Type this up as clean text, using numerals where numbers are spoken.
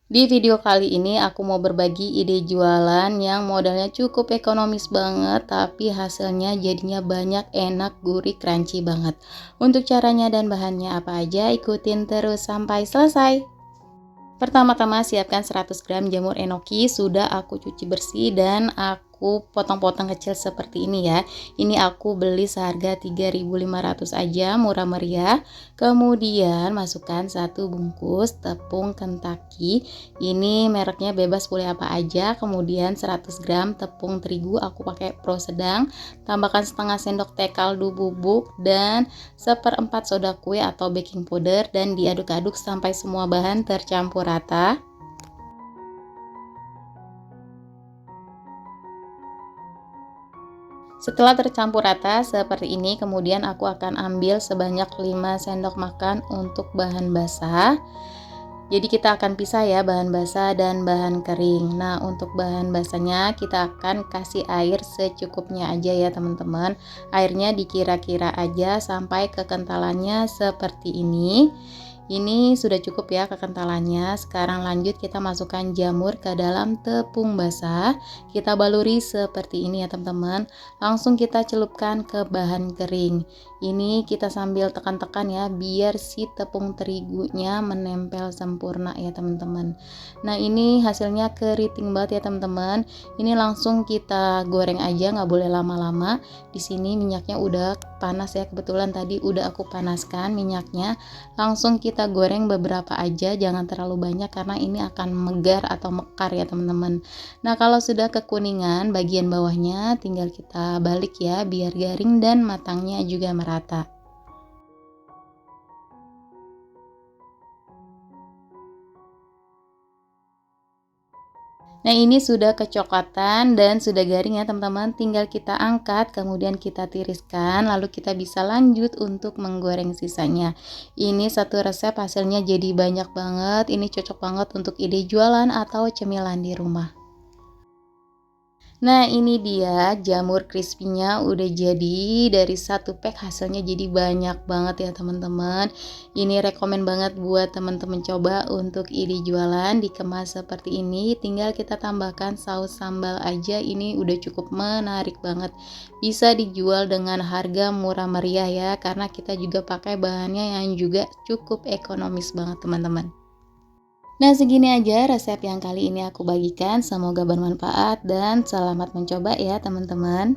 Di video kali ini aku mau berbagi ide jualan yang modalnya cukup ekonomis banget, tapi hasilnya jadinya banyak, enak, gurih, crunchy banget. Untuk caranya dan bahannya apa aja, ikutin terus sampai selesai. Pertama-tama siapkan 100 gram jamur enoki, sudah aku cuci bersih dan aku potong-potong kecil seperti ini ya. Ini aku beli seharga 3.500 aja, murah meriah. Kemudian masukkan 1 bungkus tepung Kentucky. Ini mereknya bebas boleh apa aja. Kemudian 100 gram tepung terigu aku pakai pro sedang. Tambahkan setengah sendok teh kaldu bubuk dan 1/4 soda kue atau baking powder dan diaduk-aduk sampai semua bahan tercampur rata. Setelah tercampur rata seperti ini, kemudian aku akan ambil sebanyak 5 sendok makan untuk bahan basah. Jadi kita akan pisah ya bahan basah dan bahan kering. Nah, untuk bahan basahnya kita akan kasih air secukupnya aja ya teman-teman. Airnya dikira-kira aja sampai kekentalannya seperti ini. Ini sudah cukup ya kekentalannya. Sekarang lanjut kita masukkan jamur ke dalam tepung basah. Kita baluri seperti ini ya teman-teman. Langsung kita celupkan ke bahan kering. Ini kita sambil tekan-tekan ya biar si tepung terigunya menempel sempurna ya teman-teman. Nah, ini hasilnya keriting banget ya teman-teman. Ini langsung kita goreng aja, nggak boleh lama-lama. Di sini minyaknya udah panas ya, kebetulan tadi udah aku panaskan minyaknya. Langsung kita goreng beberapa aja, jangan terlalu banyak karena ini akan megar atau mekar ya teman-teman. Nah, kalau sudah kekuningan bagian bawahnya tinggal kita balik ya biar garing dan matangnya juga merata. Nah, ini sudah kecoklatan dan sudah garing ya teman-teman, tinggal kita angkat kemudian kita tiriskan lalu kita bisa lanjut untuk menggoreng sisanya. Ini satu resep hasilnya jadi banyak banget, ini cocok banget untuk ide jualan atau cemilan di rumah. Nah, ini dia jamur crispy-nya udah jadi, dari satu pack hasilnya jadi banyak banget ya teman-teman. Ini rekomen banget buat teman-teman coba untuk ide jualan dikemas seperti ini. Tinggal kita tambahkan saus sambal aja, ini udah cukup menarik banget. Bisa dijual dengan harga murah meriah ya, karena kita juga pakai bahannya yang juga cukup ekonomis banget teman-teman. Nah, segini aja resep yang kali ini aku bagikan. Semoga bermanfaat dan selamat mencoba ya, teman-teman.